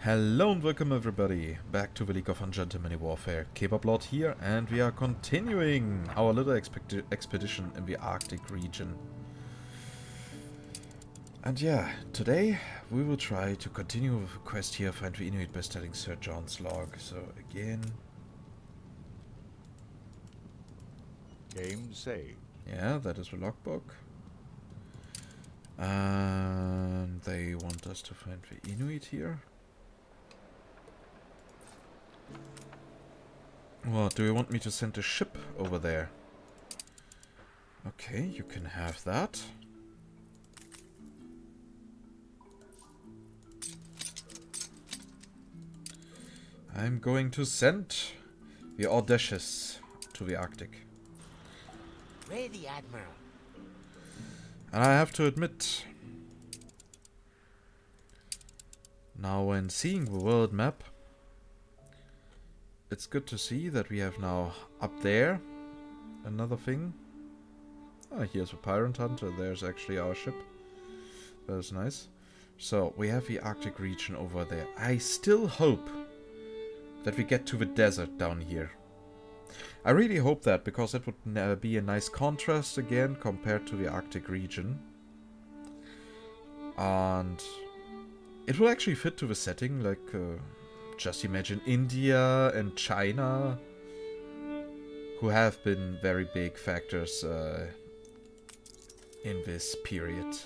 Hello and welcome everybody back to the League of Ungentlemanly Warfare. Kebablord here, and we are continuing our little expedition in the Arctic region. And yeah, today we will try to continue with the quest here, find the Inuit by studying Sir John's log. So again... Game saved. Yeah, that is the logbook. And they want us to find the Inuit here. Well, do you want me to send a ship over there? Okay, you can have that. I'm going to send the Audacious to the Arctic. Ready, Admiral. And I have to admit, now when seeing the world map, it's good to see that we have now up there another thing. Ah, here's a pirate hunter. There's actually our ship. That is nice. So we have the Arctic region over there. I still hope that we get to the desert down here. I really hope that, because it would be a nice contrast again compared to the Arctic region. And it will actually fit to the setting, like... just imagine India and China, who have been very big factors in this period.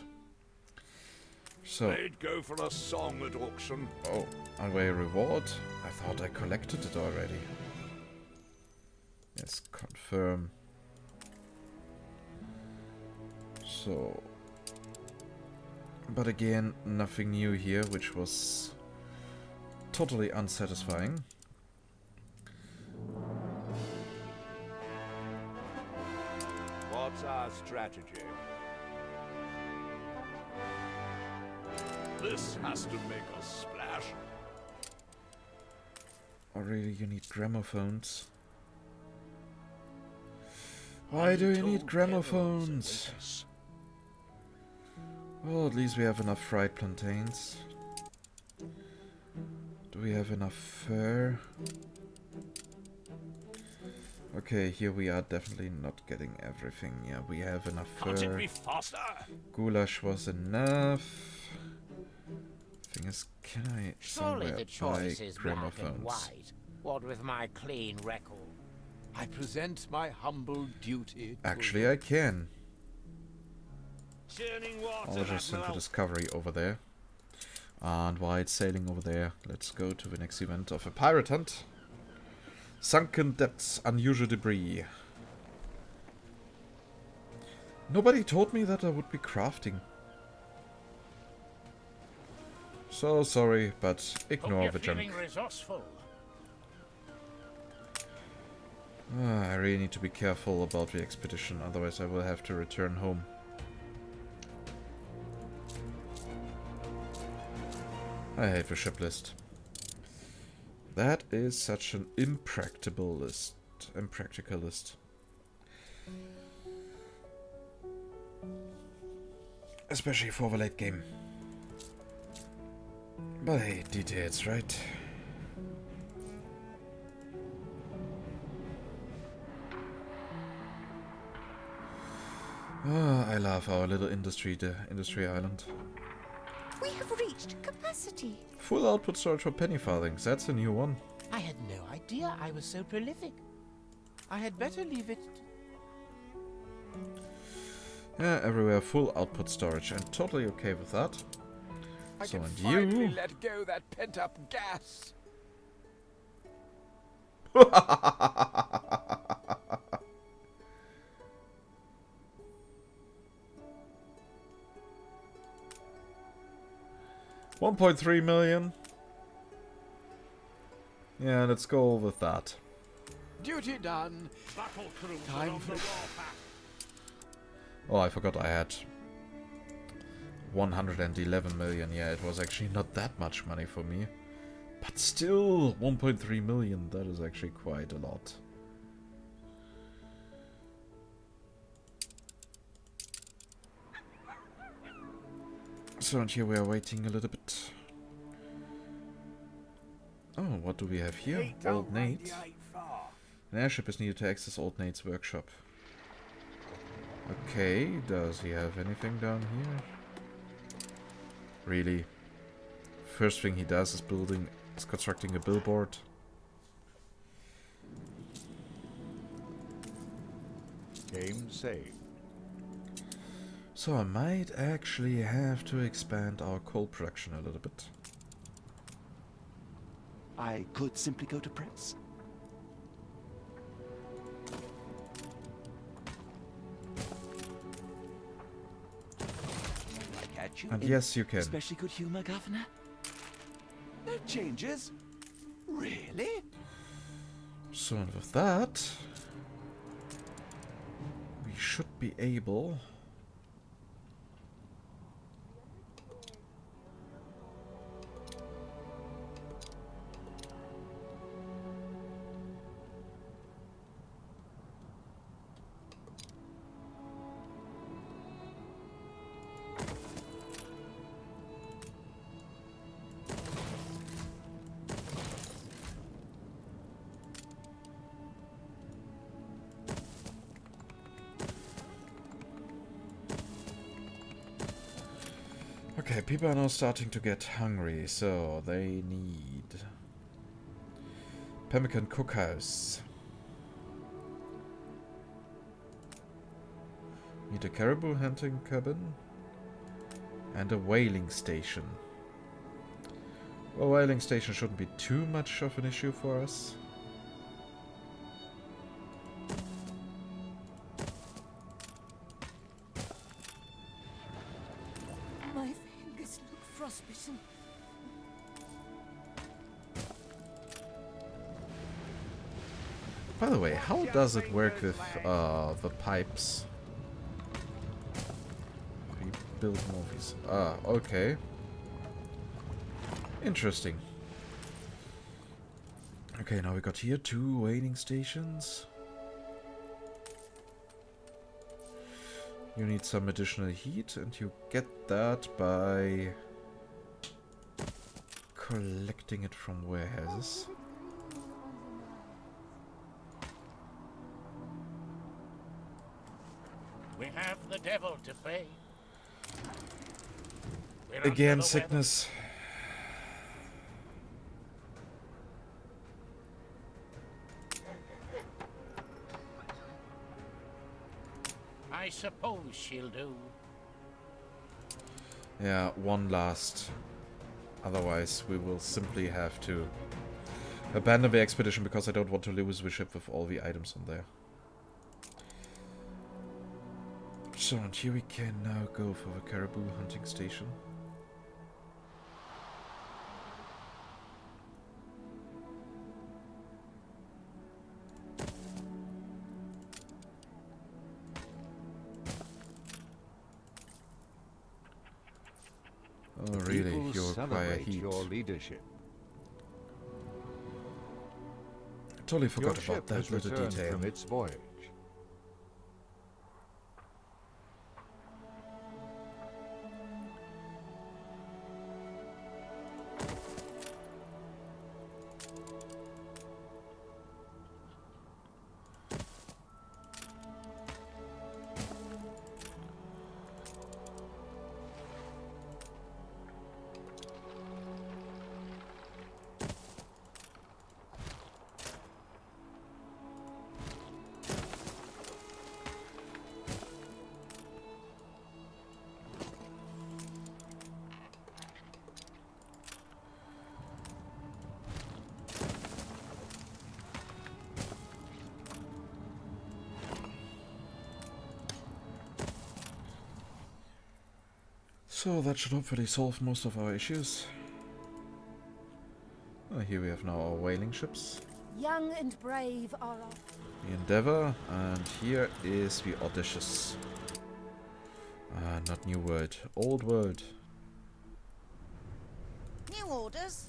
So, They'd go for a song at auction. oh, away reward. I thought I collected it already. Yes, confirm. So, but again, nothing new here, which was totally unsatisfying. What's our strategy? This has to make us splash. Or really, you need gramophones. Why do you need gramophones? Well, at least we have enough fried plantains. Do we have enough fur? Okay, here we are definitely not getting everything. Yeah, we have enough fur. Can't it be faster? Goulash was enough. Thing is, can I Surely somewhere the buy choice is black and gramophones? white. What with my clean record? I present my humble duty to Actually, I can. Churning water, I'll just send the discovery over there. And while it's sailing over there, let's go to the next event of a pirate hunt. Sunken Depths, unusual debris. Nobody told me that I would be crafting. So sorry, but ignore the junk. Resourceful. I really need to be careful about the expedition, otherwise I will have to return home. I hate the ship list. That is such an impractical list. Especially for the late game. But hey, details, right? I love our little industry island. We have reached capacity. Full output storage for penny farthings. That's a new one. I had no idea I was so prolific. I had better leave it. Yeah, everywhere full output storage. I'm totally okay with that. I So, can and finally you? let go that pent-up gas. $1.3 million. Yeah, let's go with that. Duty done. Time for... Oh, I forgot I had 111 million. Yeah, it was actually not that much money for me. But still, 1.3 million. That is actually quite a lot. So, and here we are waiting a little bit. Oh, what do we have here? Old Nate. An airship is needed to access Old Nate's workshop. Okay, does he have anything down here? Really? First thing he does is constructing a billboard. Game saved. So I might actually have to expand our coal production a little bit. I could simply go to press. I catch you. And yes, you can. Especially good humor, Governor. No changes. Really? So and with that, we should be able... Okay, people are now starting to get hungry, so they need pemmican cookhouse. Need a caribou hunting cabin and a whaling station. Well, whaling station shouldn't be too much of an issue for us. My fingers look frostbitten. By the way, how does it work with the pipes? We build more of these. Ah, okay. Interesting. Okay, now we got here 2 waiting stations. You need some additional heat, and you get that by collecting it from warehouses. We have the devil to pay. We're Again, under the sickness. weather. I suppose she'll do. Yeah, one last. Otherwise, we will simply have to abandon the expedition because I don't want to lose the ship with all the items on there. So, and here we can now go for the caribou hunting station. Oh, really? People You require celebrate heat. your leadership. Totally Your forgot about ship that has little returned detail. from its voyage. So that should hopefully solve most of our issues. Here we have now our whaling ships. Young and brave are our... The Endeavour, and here is the Audacious. Not New World, Old World. New orders.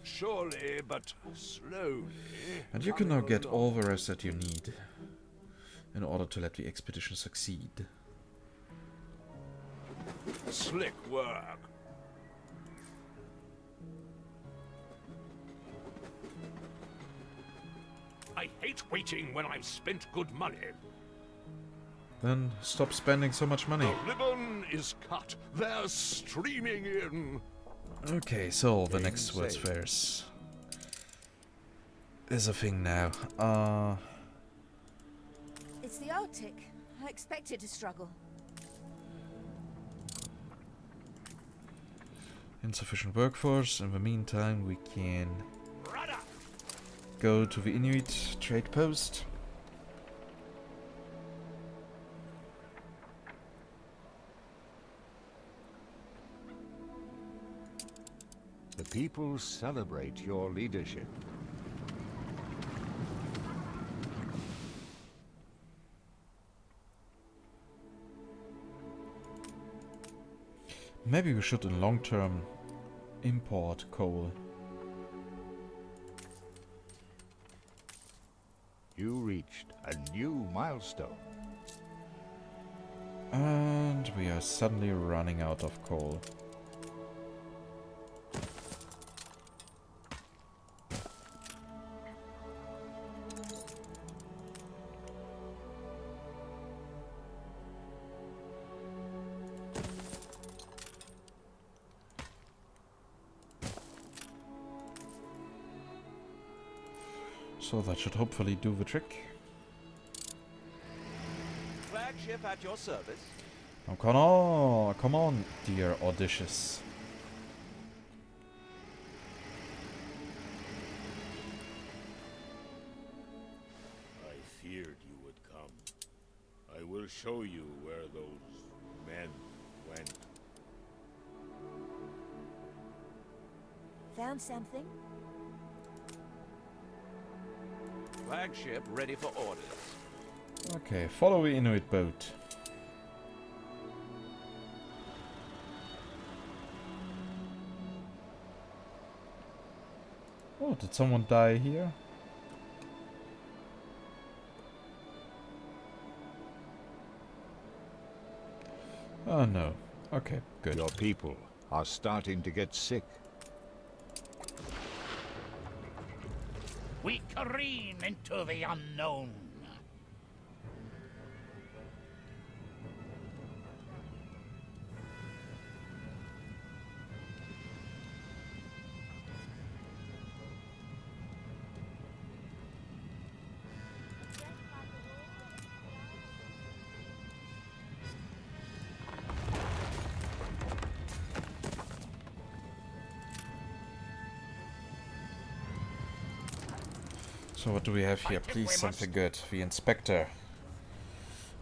Surely, but slowly. And you can now get all the rest that you need. in order to let the expedition succeed. Slick work. I hate waiting when I've spent good money. Then stop spending so much money. The ribbon is cut. They're streaming in. Okay, so the next World's Fairs is a thing now. It's the Arctic. I expected to struggle. Insufficient workforce. In the meantime, we can Rudder. go to the Inuit trade post. The people celebrate your leadership. Maybe we should in long term import coal. You reached a new milestone. And we are suddenly running out of coal. So that should hopefully do the trick. Flagship at your service. Oh, come on, dear Odysseus. I feared you would come. I will show you where those men went. Found something? Flagship ready for orders. Okay, follow the Inuit boat. Oh, did someone die here? Oh no. Okay, good. Your people are starting to get sick. We careen into the unknown. So what do we have here? Please something good. The inspector.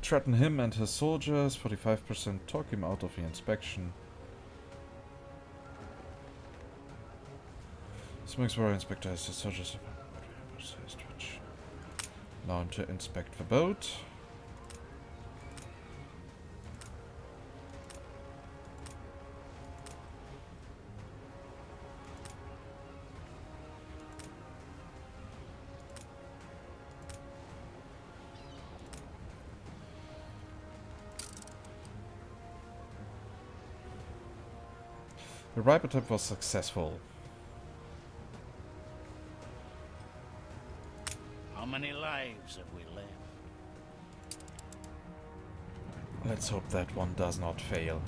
Threaten him and his soldiers. 45% talk him out of the inspection. Smugsborough inspector has his soldiers. Allow him to inspect the boat. The ripe attempt was successful. How many lives have we left? Let's hope that one does not fail.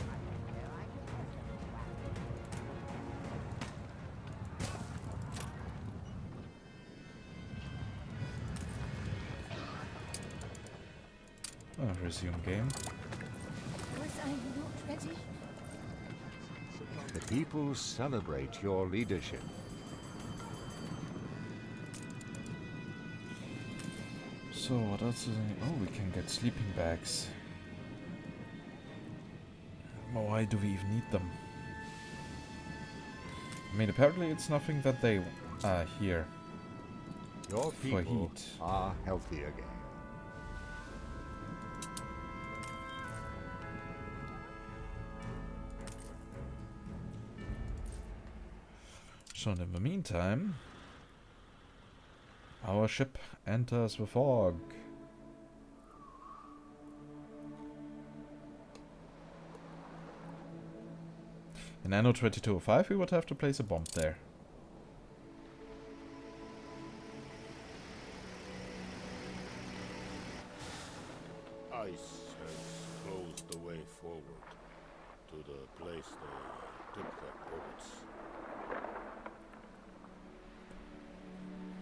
Oh, resume game. Was I not ready? The people celebrate your leadership. So what else is in... Oh, we can get sleeping bags. Well, why do we even need them? I mean, apparently it's nothing that they here. Your For people heat. are healthy again. So in the meantime, our ship enters the fog. In Anno 2205 we would have to place a bomb there. Ice has closed the way forward to the place they took their boats.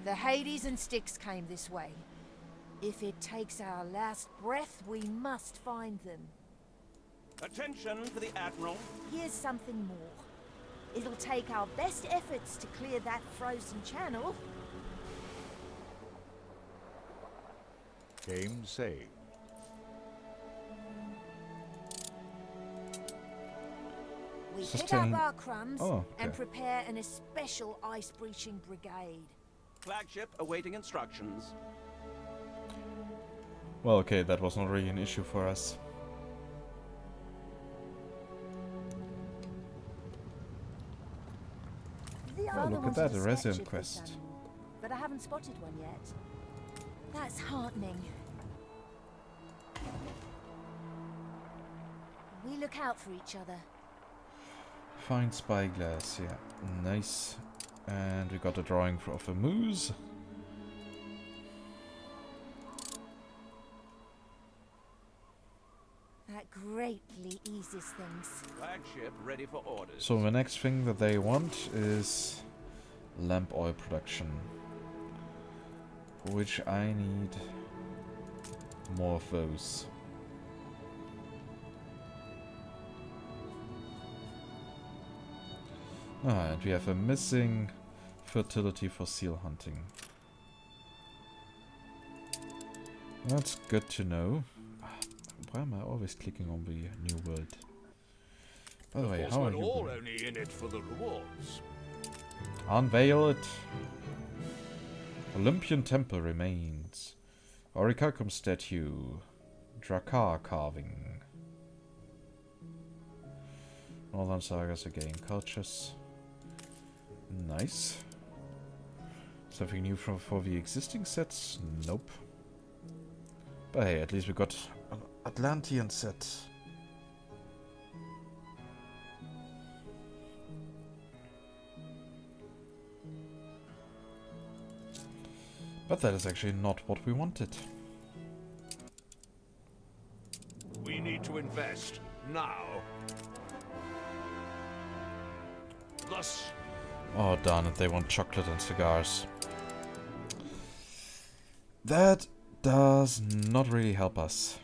The Hades and Styx came this way. If it takes our last breath, we must find them. Attention for the Admiral. Here's something more. It'll take our best efforts to clear that frozen channel. Game saved. We pick Sustain- up our crumbs Oh, and okay. prepare an special ice-breaching brigade. Flagship awaiting instructions. Well, okay, that was not really an issue for us. The Oh, other look at one's that, a a sketch resident of this quest. animal, but I haven't spotted one yet. That's heartening. We look out for each other. Find spyglass, yeah. Nice. And we got a drawing of a moose. That greatly eases things. Flagship ready for orders. So the next thing that they want is lamp oil production. For which I need more of those. Ah, and we have a missing fertility for seal hunting. That's good to know. Why am I always clicking on the new world? By the way, Of course, how are we're you all doing? only in it for the rewards. Unveil it. Olympian temple remains. Orichalcum statue. Drakkar carving. Northern sagas again. Cultures. Nice. Something new for the existing sets? Nope. But hey, at least we got an Atlantean set. But that is actually not what we wanted. We need to invest now. Thus, Oh darn it, they want chocolate and cigars. That does not really help us.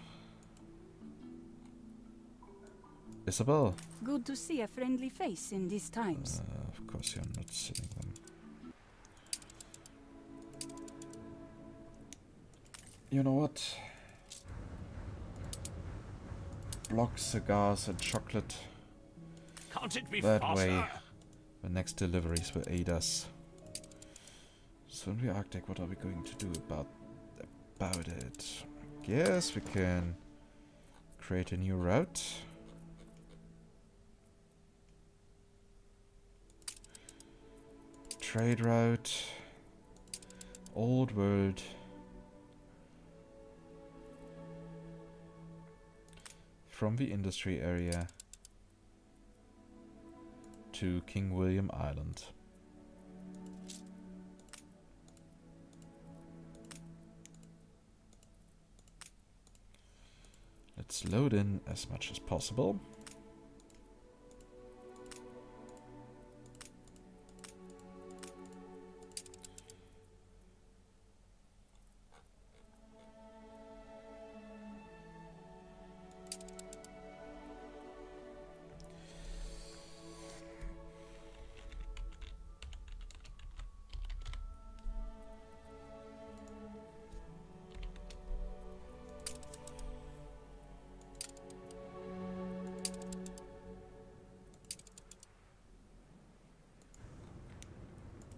Isabel? Good to see a friendly face in these times. Of course you're not selling them. You know what? Block cigars and chocolate. can't it be That faster? way. The next deliveries will aid us. So in the Arctic, what are we going to do about it? Yes, we can create a new route. Trade route. Old world. From the industry area to King William Island. Let's load in as much as possible.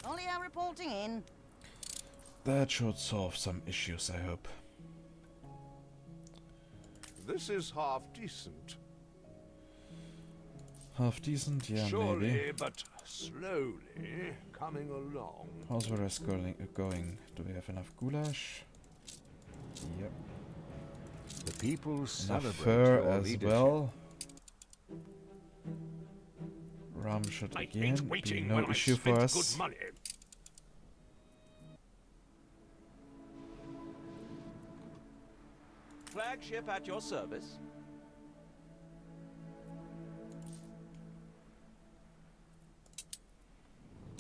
Only are reporting in. That should solve some issues, I hope. This is half decent. Half decent, yeah, Surely, maybe. but slowly coming along. How's the rest going? Do we have enough goulash? Yep. The people Enough celebrate fur your as leadership. well. Rum should I again ain't be waiting no when I've issue for spent us. good money. Flagship at your service.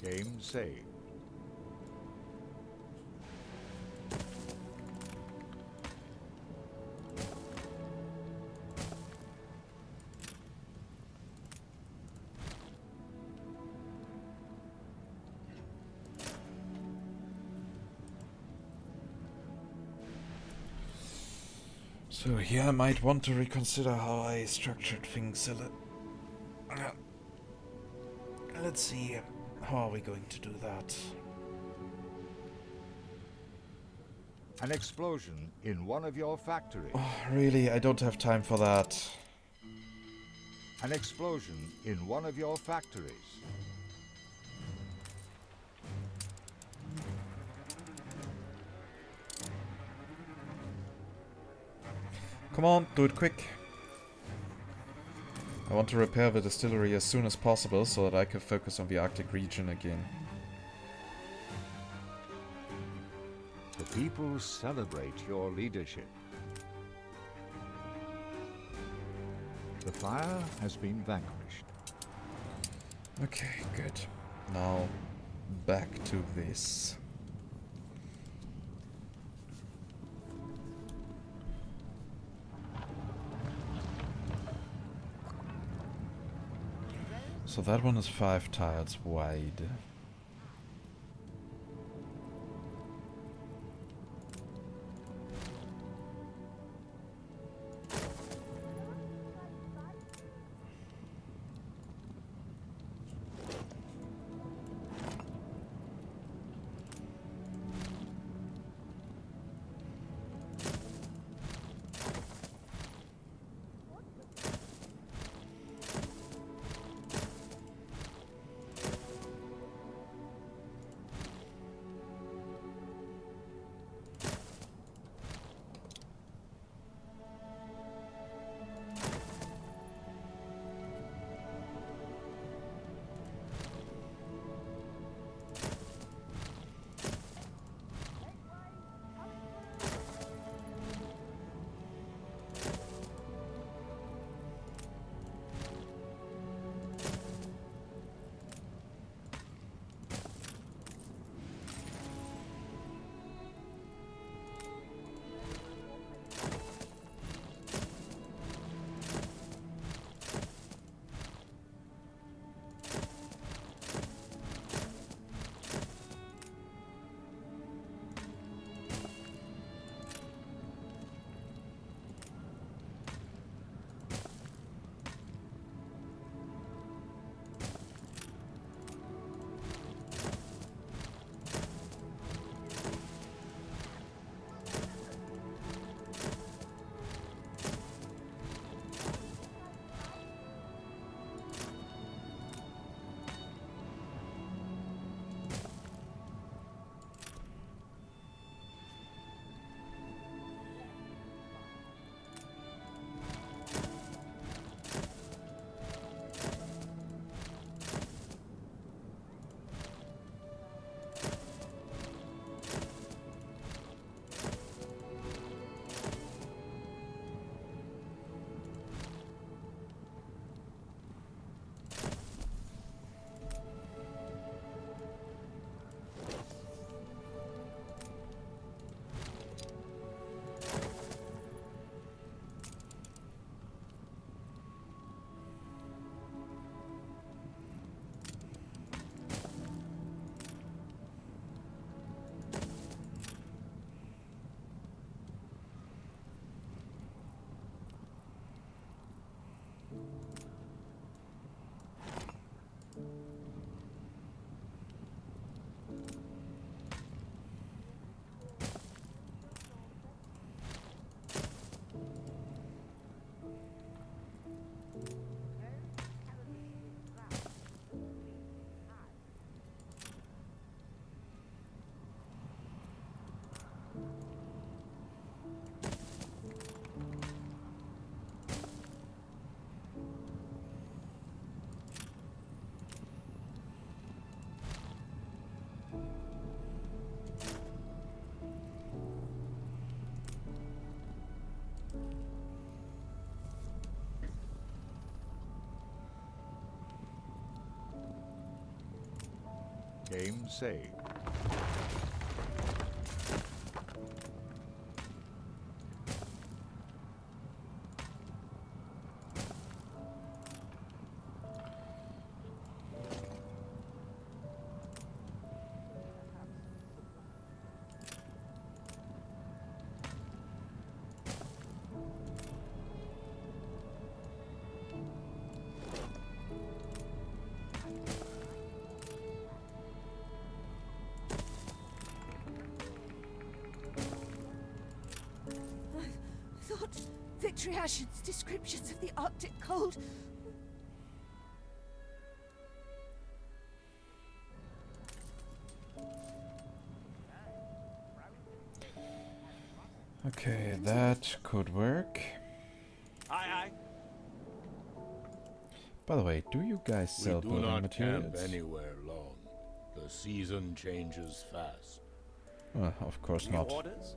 Game saved. So here I might want to reconsider how I structured things a little. Let's see, how are we going to do that? An explosion in one of your factories. Oh, really, I don't have time for that. An explosion in one of your factories. Come on, do it quick. I want to repair the distillery as soon as possible so that I can focus on the Arctic region again. The people celebrate your leadership. The fire has been vanquished. Okay, good. Now, back to this. So that one is 5 tiles wide. Game saved. Thought Victory Ashen's descriptions of the Arctic cold. Okay, that could work. Aye, aye. By the way, do you guys We sell do building not materials? camp anywhere long. The season changes fast. Of course New not. orders?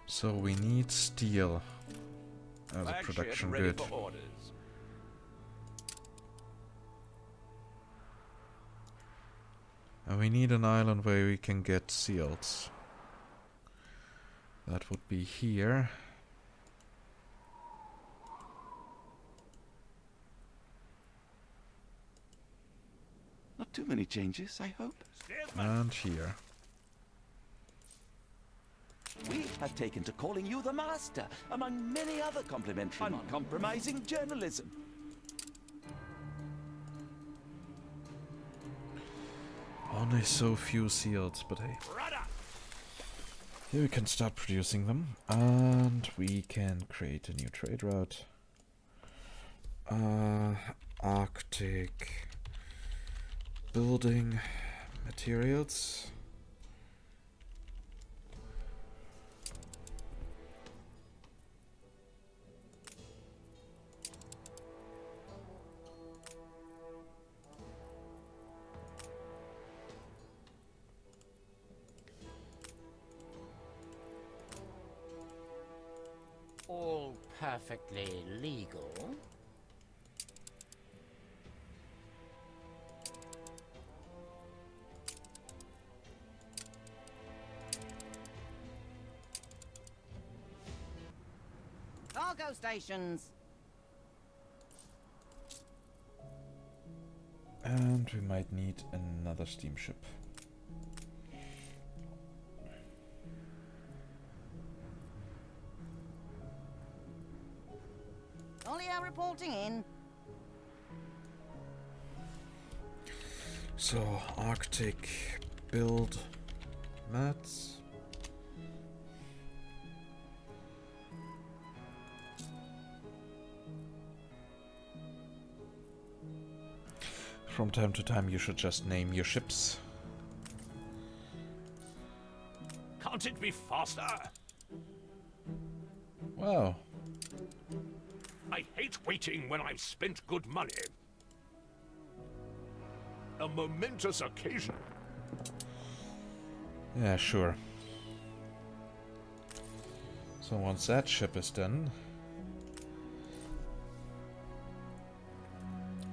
So we need steel as a Flagship production ready good. for orders. And we need an island where we can get seals. That would be here. Not too many changes, I hope. And here. We have taken to calling you the Master, among many other complimentary, uncompromising journalism. Only so few seals, but hey. Here we can start producing them. And we can create a new trade route. Arctic building materials. All perfectly legal. Cargo stations. And we might need another steamship. Ollie reporting in. So, Arctic build mats. From time to time you should just name your ships. Can't it be faster? Wow. I hate waiting when I've spent good money. A momentous occasion. Yeah, sure. So once that ship is done,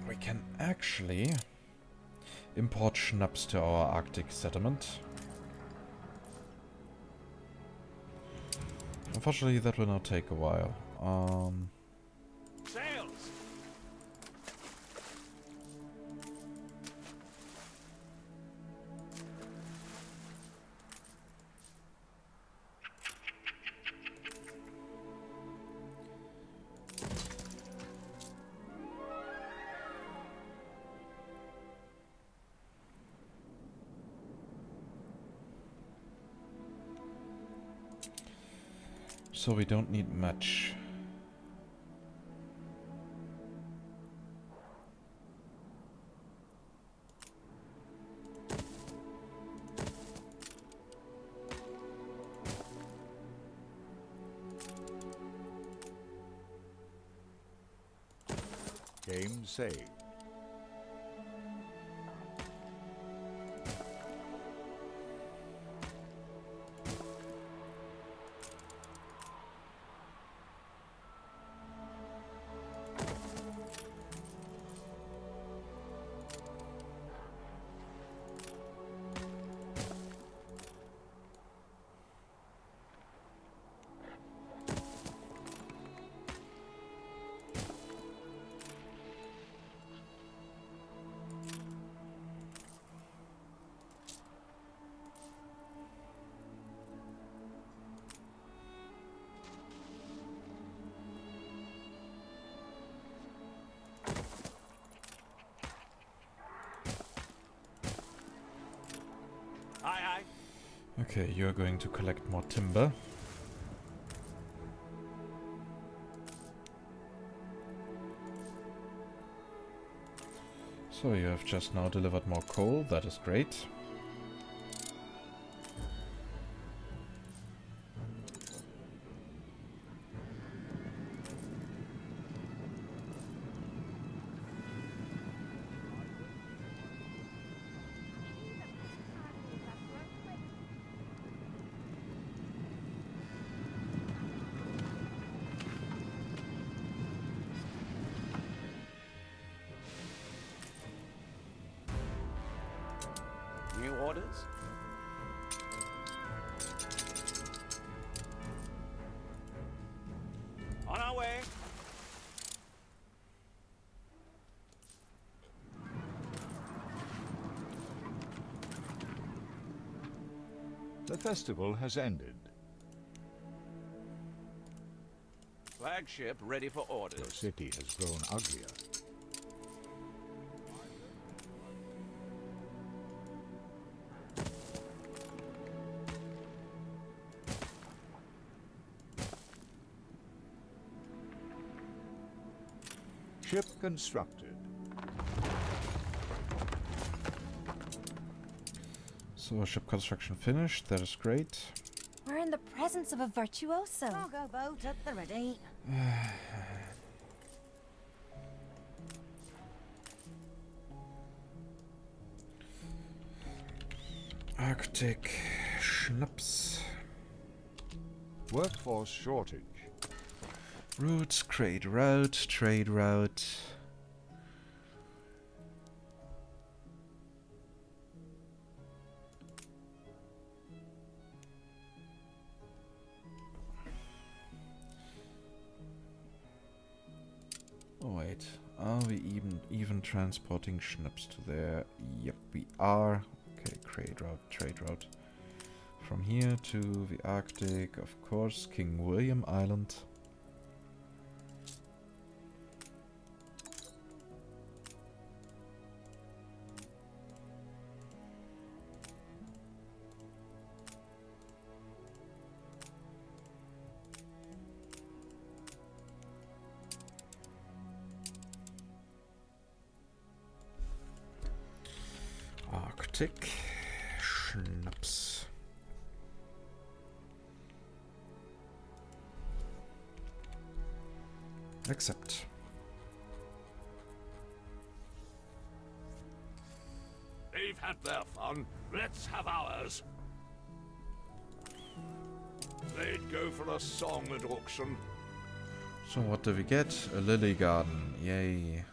we can actually import schnapps to our Arctic settlement. Unfortunately, that will now take a while. Sails! So we don't need much. became saved. Aye, aye. Okay, you're going to collect more timber. So you have just now delivered more coal, that is great. New orders? On our way. The festival has ended. Flagship ready for Your orders. city has grown uglier. Ship constructed. So ship construction finished, that is great. We're in the presence of a virtuoso. Cargo boat at the ready. Arctic schnapps. Workforce shortage. Routes, trade route, trade route. Oh wait, are we even transporting schnapps to there? Yep, we are. Okay, trade route. From here to the Arctic, of course, King William Island. Arctic schnapps. Accept. They've had their fun. Let's have ours. They'd go for a song at auction. So what do we get? A lily garden. Yay.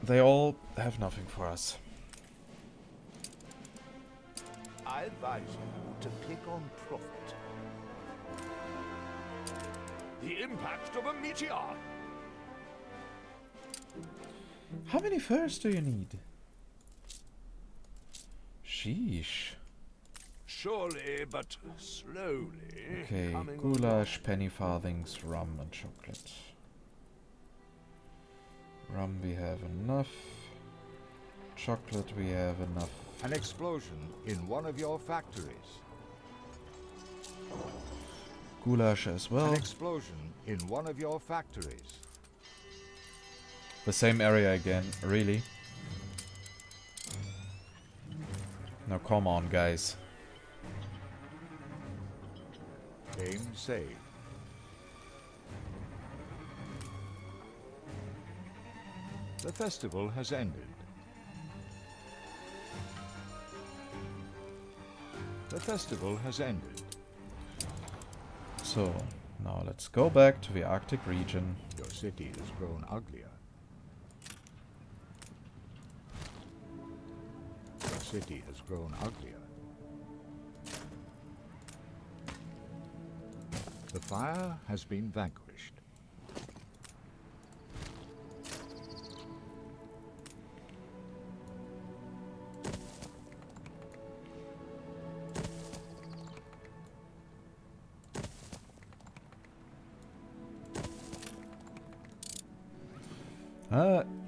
They all have nothing for us. I advise you to pick on profit. The impact of a meteor. How many furs do you need? Sheesh. Surely, but slowly. Okay, coming goulash, penny farthings, rum and chocolate. Rum we have enough. Chocolate we have enough. An explosion in one of your factories. Goulash as well. An explosion in one of your factories. The same area again, really? Now come on, guys. Aim saved. The festival has ended. The festival has ended. So, now let's go back to the Arctic region. Your city has grown uglier. Your city has grown uglier. The fire has been vanquished.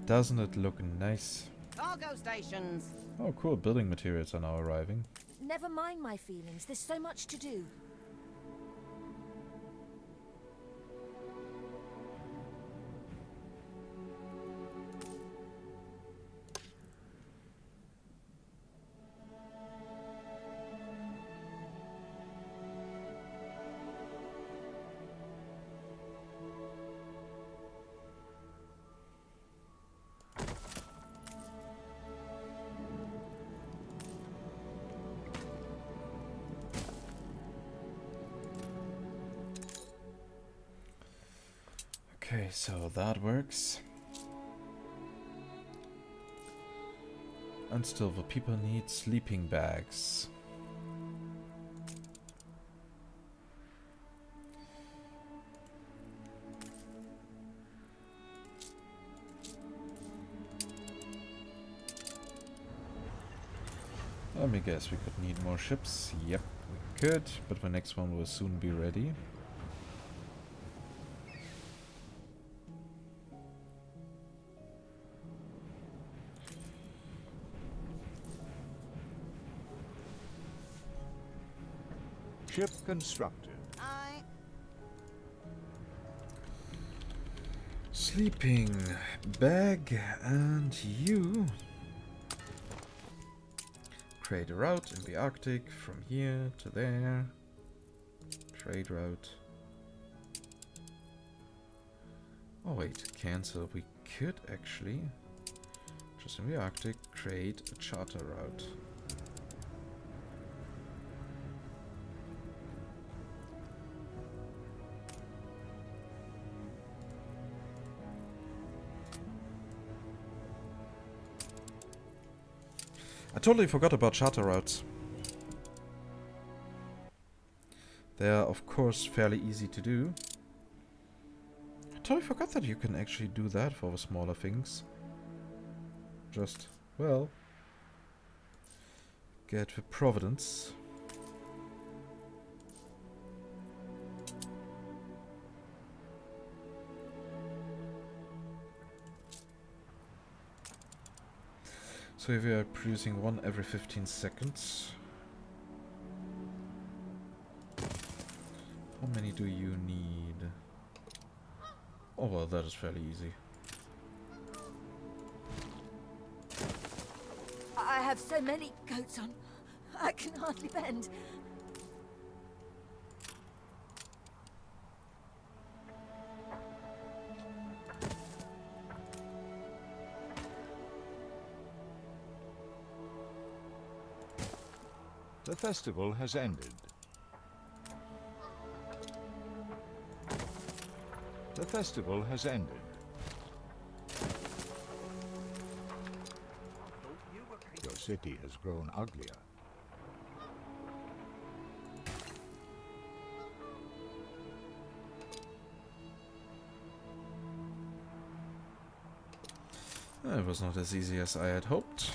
Doesn't it look nice? Cargo stations. Oh, cool. Building materials are now arriving. Never mind my feelings. There's so much to do. Okay, so that works. And still, the people need sleeping bags. Let me guess, we could need more ships. Yep, we could, but the next one will soon be ready. Ship constructed. Aye. Sleeping bag, and you create a route in the Arctic from here to there. Trade route. Oh wait, cancel. We could actually just in the Arctic create a charter route. I totally forgot about charter routes. They are, of course, fairly easy to do. I totally forgot that you can actually do that for the smaller things. Just, well, get the Providence. So if we are producing one every 15 seconds. How many do you need? Oh well, that is fairly easy. I have so many coats on. I can hardly bend. The festival has ended. The festival has ended. Your city has grown uglier. It was not as easy as I had hoped.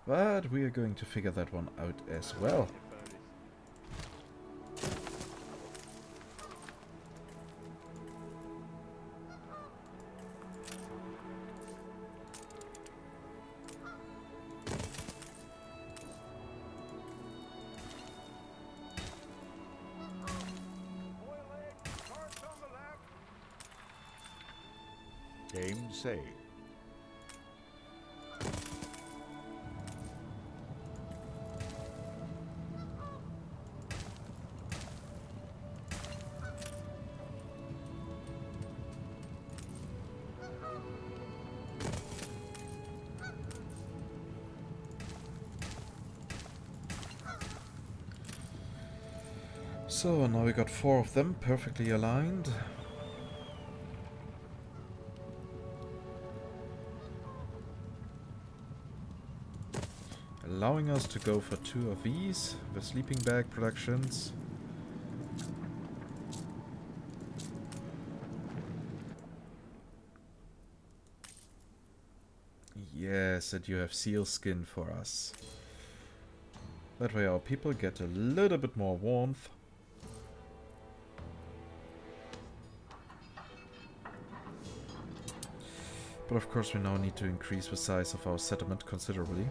But we are going to figure that one out as well. Game saved. So now we got 4 of them perfectly aligned. Allowing us to go for 2 of these, the sleeping bag productions. Yes, and you have seal skin for us. That way our people get a little bit more warmth. But of course we now need to increase the size of our settlement considerably.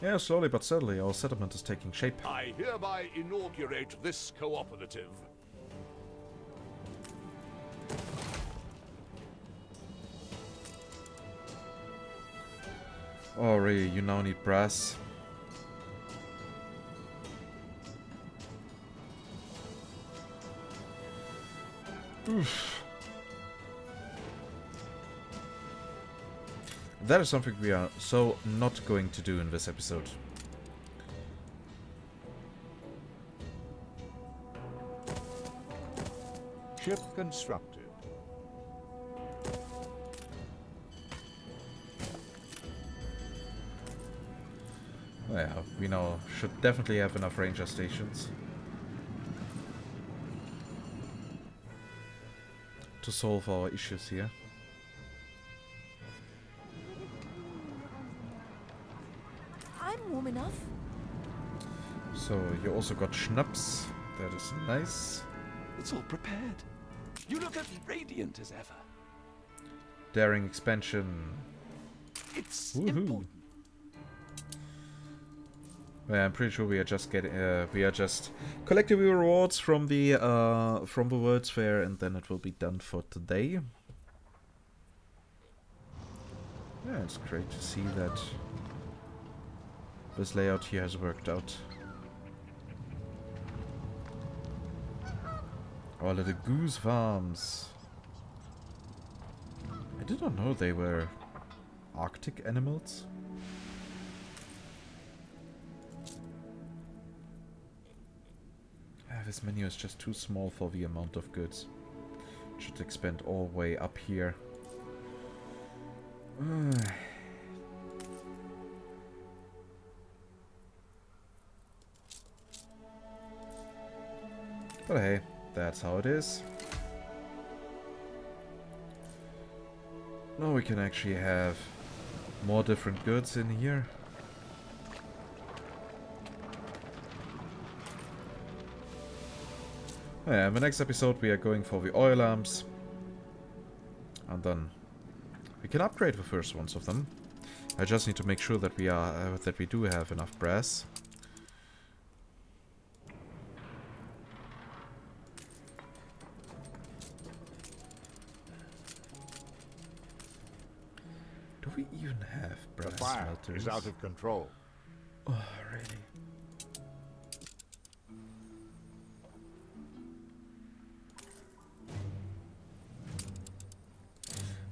Yeah, slowly but steadily our settlement is taking shape. I hereby inaugurate this cooperative. Oh really, you now need brass. Oof. That is something we are so not going to do in this episode. Ship constructed. Yeah, we now should definitely have enough ranger stations to solve our issues here. I'm warm enough. So you also got schnapps. That is nice. It's all prepared. You look as radiant as ever. Daring expansion. It's Woohoo. important. Yeah, I'm pretty sure we are just getting, we are just collecting the rewards from the World's Fair, and then it will be done for today. Yeah, it's great to see that this layout here has worked out. Oh, little goose farms. I did not know they were Arctic animals. This menu is just too small for the amount of goods. It should expand all the way up here. But hey, that's how it is. Now we can actually have more different goods in here. Yeah, in the next episode we are going for the oil lamps. And then we can upgrade the first ones of them. I just need to make sure that we do have enough brass. Do we even have brass The fire smelters? is out of control. Oh, really?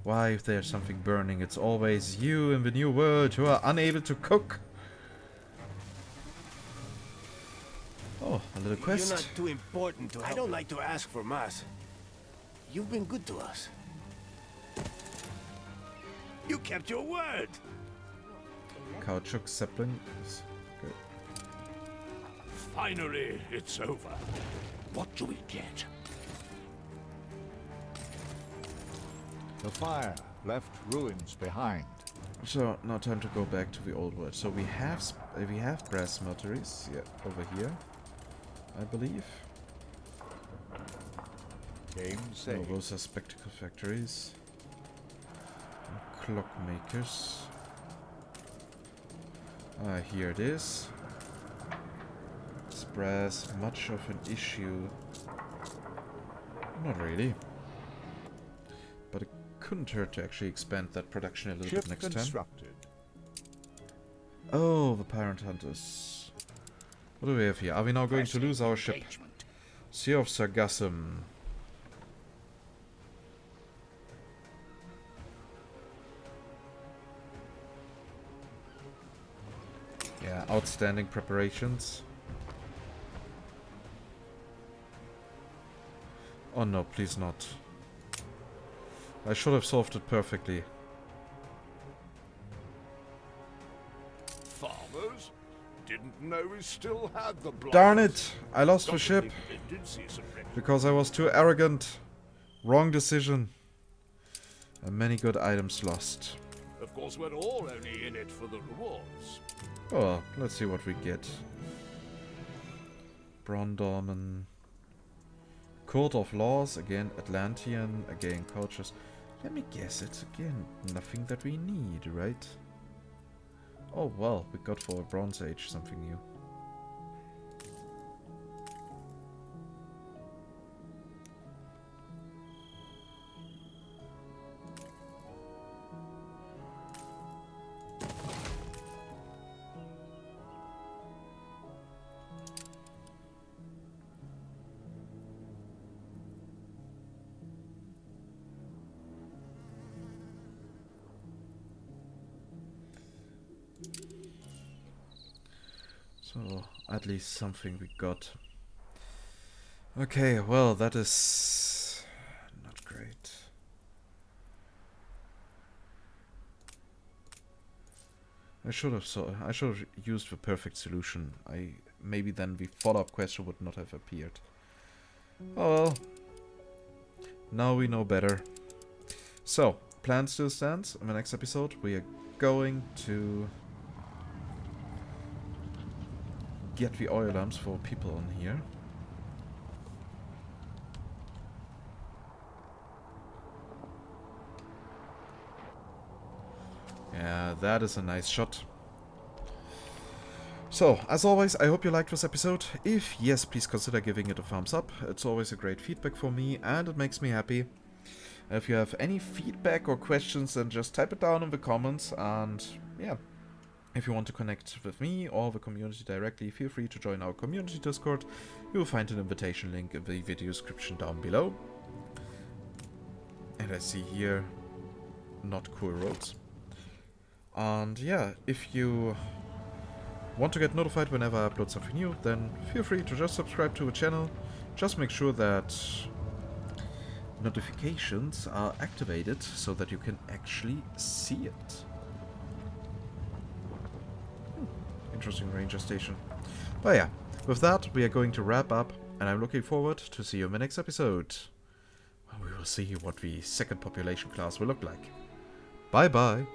Why, if there's something burning, it's always you in the new world who are unable to cook. Oh, a little quest. You're not too important to help. I don't like to ask for much. You've been good to us. You kept your word. Caoutchouc sapling. Good. Finally, it's over. What do we get? The fire left ruins behind. So now time to go back to the old world. So we have brass smelteries, yeah, over here, I believe. Game No, saved. those are spectacle factories. Clockmakers. Here it is. Is brass much of an issue? Not really. But it couldn't hurt to actually expand that production a little bit next constructed. time. Oh, the Pirate Hunters. What do we have here? Are we now going to lose our ship? Sea of Sargassum. Yeah, outstanding preparations. Oh no, please not. I should have solved it perfectly. Farmers? Didn't know we still had the blood. Darn it! I lost the ship because I was too arrogant. Wrong decision. And many good items lost. Of course, we're all only in it for the rewards. Oh, well, let's see what we get. Brondorman. Court of Laws, again Atlantean, again cultures. Let me guess, it's again nothing that we need, right? Oh well, we got for a Bronze Age something new. So, at least something we got. Okay, well, that is not great. I should have used the perfect solution. Maybe then the follow-up question would not have appeared. Oh well. Now we know better. So, plan still stands. In the next episode, we are going to get the oil lamps for people on here. Yeah, that is a nice shot. So, as always, I hope you liked this episode. If yes, please consider giving it a thumbs up. It's always a great feedback for me and it makes me happy. If you have any feedback or questions, then just type it down in the comments. And yeah, if you want to connect with me or the community directly, feel free to join our community Discord. You will find an invitation link in the video description down below. And I see here, not cool roads. And yeah, if you want to get notified whenever I upload something new, then feel free to just subscribe to the channel. Just make sure that notifications are activated so that you can actually see it. Interesting ranger station. But yeah, with that we are going to wrap up, and I'm looking forward to see you in the next episode. We will see what the second population class will look like. Bye bye.